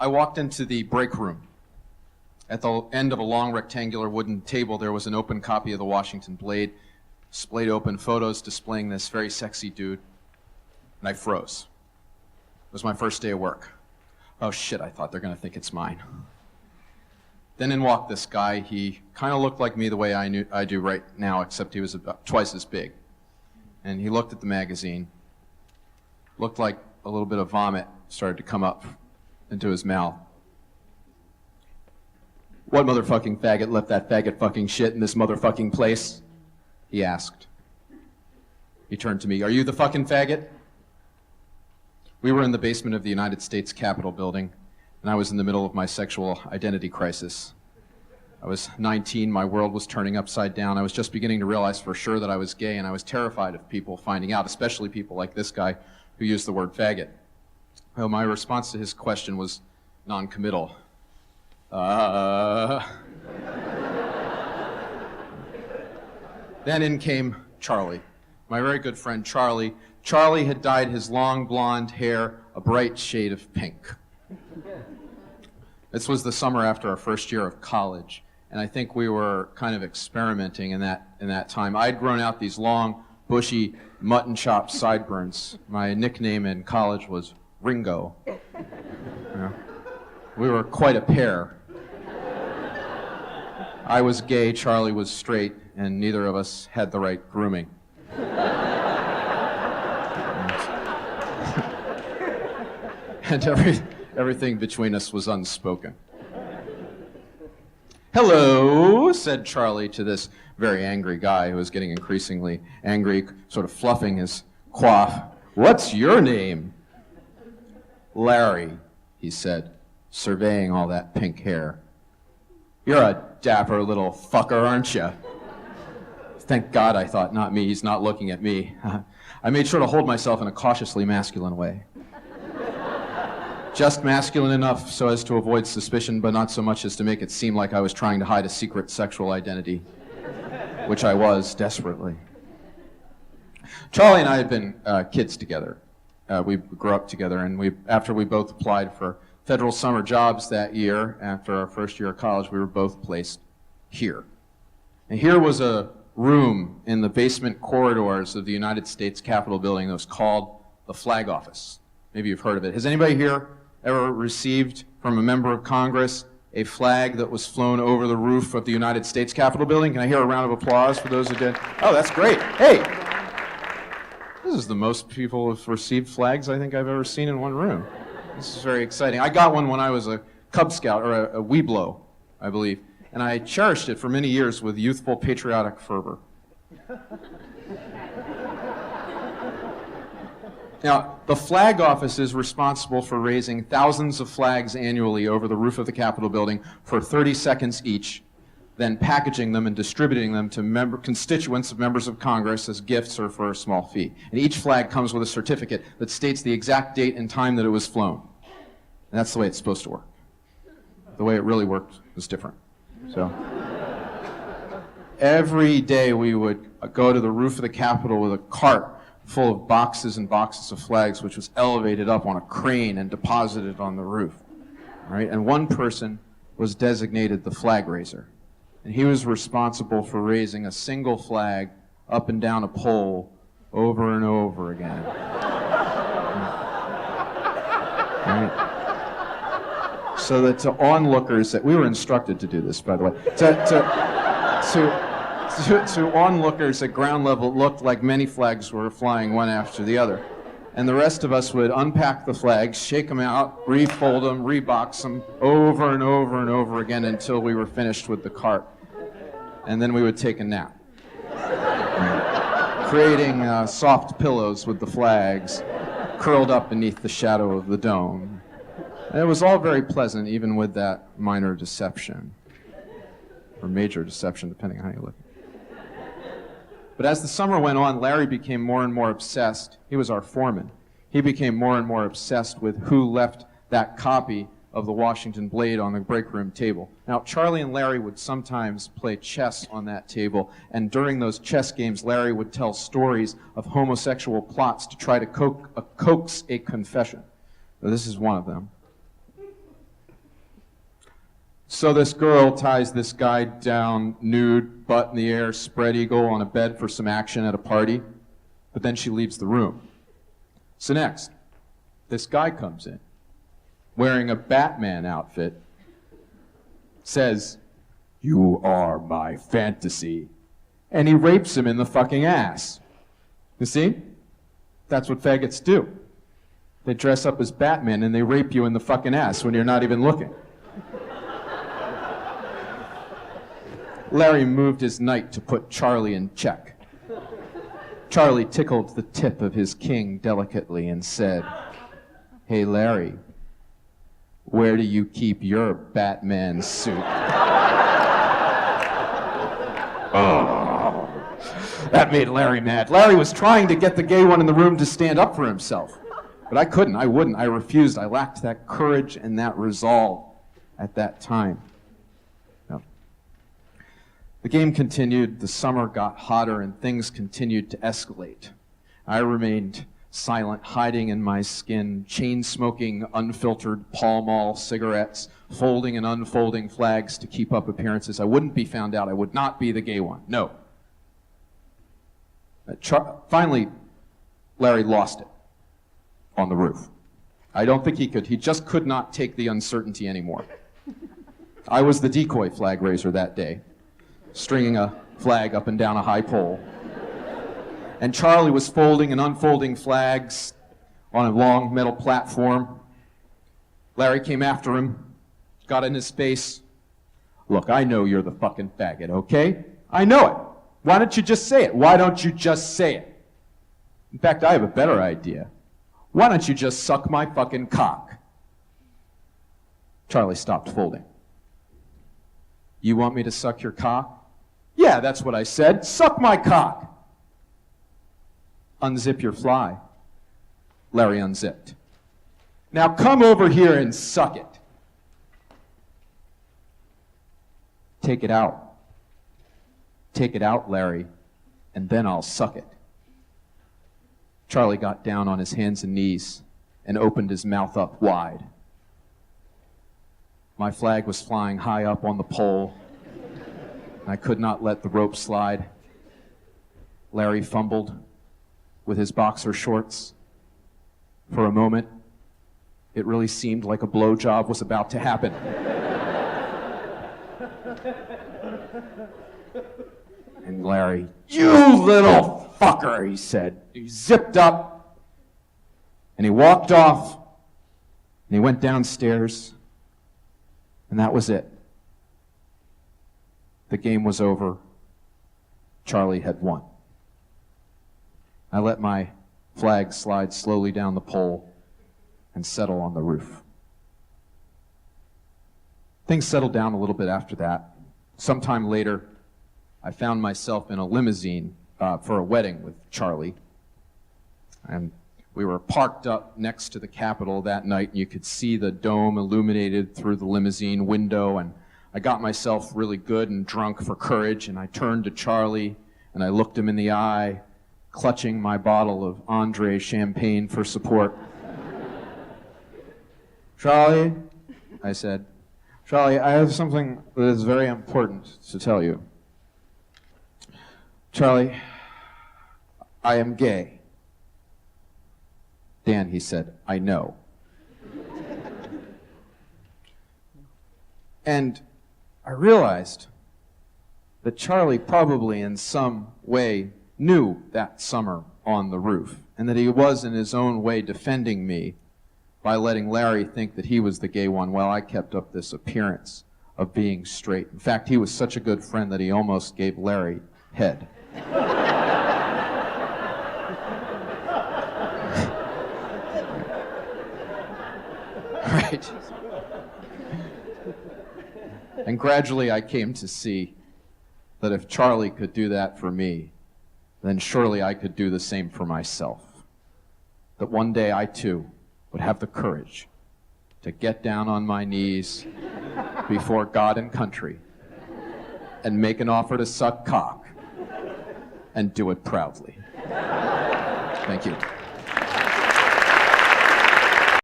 I walked into the break room. At the end of a long rectangular wooden table, there was an open copy of the Washington Blade, displayed open photos displaying this very sexy dude, and I froze. It was my first day of work. Oh shit, I thought they're gonna think it's mine. Then in walked this guy. He kind of looked like me the way I do right now, except he was about twice as big. And he looked at the magazine, looked like a little bit of vomit started to come up into his mouth. What motherfucking faggot left that faggot fucking shit in this motherfucking place? He asked. He turned to me, are you the fucking faggot? We were in the basement of the United States Capitol building, and I was in the middle of my sexual identity crisis. I was 19, my world was turning upside down. I was just beginning to realize for sure that I was gay, and I was terrified of people finding out, especially people like this guy who used the word faggot. Well, my response to his question was non-committal. Then in came Charlie, my very good friend Charlie. Charlie had dyed his long blonde hair a bright shade of pink. This was the summer after our first year of college, and I think we were kind of experimenting in that time. I'd grown out these long, bushy, mutton chop sideburns. My nickname in college was Ringo. You know, we were quite a pair. I was gay, Charlie was straight, and neither of us had the right grooming. And everything between us was unspoken. Hello, said Charlie to this very angry guy who was getting increasingly angry, sort of fluffing his coif. What's your name? Larry, he said, surveying all that pink hair. You're a dapper little fucker, aren't you? Thank God, I thought, not me. He's not looking at me. I made sure to hold myself in a cautiously masculine way. Just masculine enough so as to avoid suspicion, but not so much as to make it seem like I was trying to hide a secret sexual identity, which I was desperately. Charlie and I had been kids together. We grew up together, and after we both applied for federal summer jobs that year, after our first year of college, we were both placed here. And here was a room in the basement corridors of the United States Capitol building that was called the Flag Office. Maybe you've heard of it. Has anybody here ever received from a member of Congress a flag that was flown over the roof of the United States Capitol building? Can I hear a round of applause for those who did? Oh, that's great. Hey, this is the most people have received flags I think I've ever seen in one room. This is very exciting. I got one when I was a Cub Scout, or a Weeblo, I believe, and I cherished it for many years with youthful patriotic fervor. Now, the Flag Office is responsible for raising thousands of flags annually over the roof of the Capitol building for 30 seconds each, then packaging them and distributing them to constituents of members of Congress as gifts or for a small fee. And each flag comes with a certificate that states the exact date and time that it was flown. And that's the way it's supposed to work. The way it really worked was different. So every day we would go to the roof of the Capitol with a cart full of boxes and boxes of flags, which was elevated up on a crane and deposited on the roof. Right? And one person was designated the flag raiser. And he was responsible for raising a single flag up and down a pole over and over again. Right? So that to onlookers, that we were instructed to do this, by the way, to onlookers at ground level, it looked like many flags were flying one after the other. And the rest of us would unpack the flags, shake them out, refold them, rebox them over and over and over again until we were finished with the cart. And then we would take a nap, creating soft pillows with the flags curled up beneath the shadow of the dome. And it was all very pleasant, even with that minor deception, or major deception, depending on how you look. But as the summer went on, Larry became more and more obsessed. He was our foreman. He became more and more obsessed with who left that copy of the Washington Blade on the break room table. Now, Charlie and Larry would sometimes play chess on that table, and during those chess games, Larry would tell stories of homosexual plots to try to coax a confession. Now, this is one of them. So this girl ties this guy down, nude, butt in the air, spread eagle on a bed for some action at a party, but then she leaves the room. So next, this guy comes in, wearing a Batman outfit, says, "You are my fantasy," and he rapes him in the fucking ass. You see? That's what faggots do. They dress up as Batman and they rape you in the fucking ass when you're not even looking. Larry moved his knight to put Charlie in check. Charlie tickled the tip of his king delicately and said, "Hey, Larry, where do you keep your Batman suit?" Oh, that made Larry mad. Larry was trying to get the gay one in the room to stand up for himself. But I couldn't, I wouldn't, I refused. I lacked that courage and that resolve at that time. No. The game continued, the summer got hotter, and things continued to escalate. I remained silent, hiding in my skin, chain-smoking unfiltered Pall Mall cigarettes, folding and unfolding flags to keep up appearances. I wouldn't be found out. I would not be the gay one. No. Finally, Larry lost it on the roof. I don't think he could. He just could not take the uncertainty anymore. I was the decoy flag raiser that day, stringing a flag up and down a high pole. And Charlie was folding and unfolding flags on a long metal platform. Larry came after him, got in his face. "Look, I know you're the fucking faggot, okay? I know it. Why don't you just say it? Why don't you just say it? In fact, I have a better idea. Why don't you just suck my fucking cock?" Charlie stopped folding. "You want me to suck your cock?" "Yeah, that's what I said. Suck my cock." "Unzip your fly." Larry unzipped. "Now come over here and suck it." "Take it out. Take it out, Larry, and then I'll suck it." Charlie got down on his hands and knees and opened his mouth up wide. My flag was flying high up on the pole. I could not let the rope slide. Larry fumbled with his boxer shorts. For a moment, it really seemed like a blowjob was about to happen. And Larry, "You little fucker," he said. He zipped up, and he walked off, and he went downstairs, and that was it. The game was over. Charlie had won. I let my flag slide slowly down the pole and settle on the roof. Things settled down a little bit after that. Sometime later, I found myself in a limousine for a wedding with Charlie. And we were parked up next to the Capitol that night, and you could see the dome illuminated through the limousine window. And I got myself really good and drunk for courage, and I turned to Charlie, and I looked him in the eye, clutching my bottle of Andre champagne for support. "Charlie," I said, "Charlie, I have something that is very important to tell you. Charlie, I am gay." "Dan," he said, "I know." And I realized that Charlie probably in some way knew that summer on the roof, and that he was in his own way defending me by letting Larry think that he was the gay one while I kept up this appearance of being straight. In fact, he was such a good friend that he almost gave Larry head. Right. And gradually I came to see that if Charlie could do that for me, then surely I could do the same for myself. That one day I too would have the courage to get down on my knees before God and country and make an offer to suck cock and do it proudly. Thank you.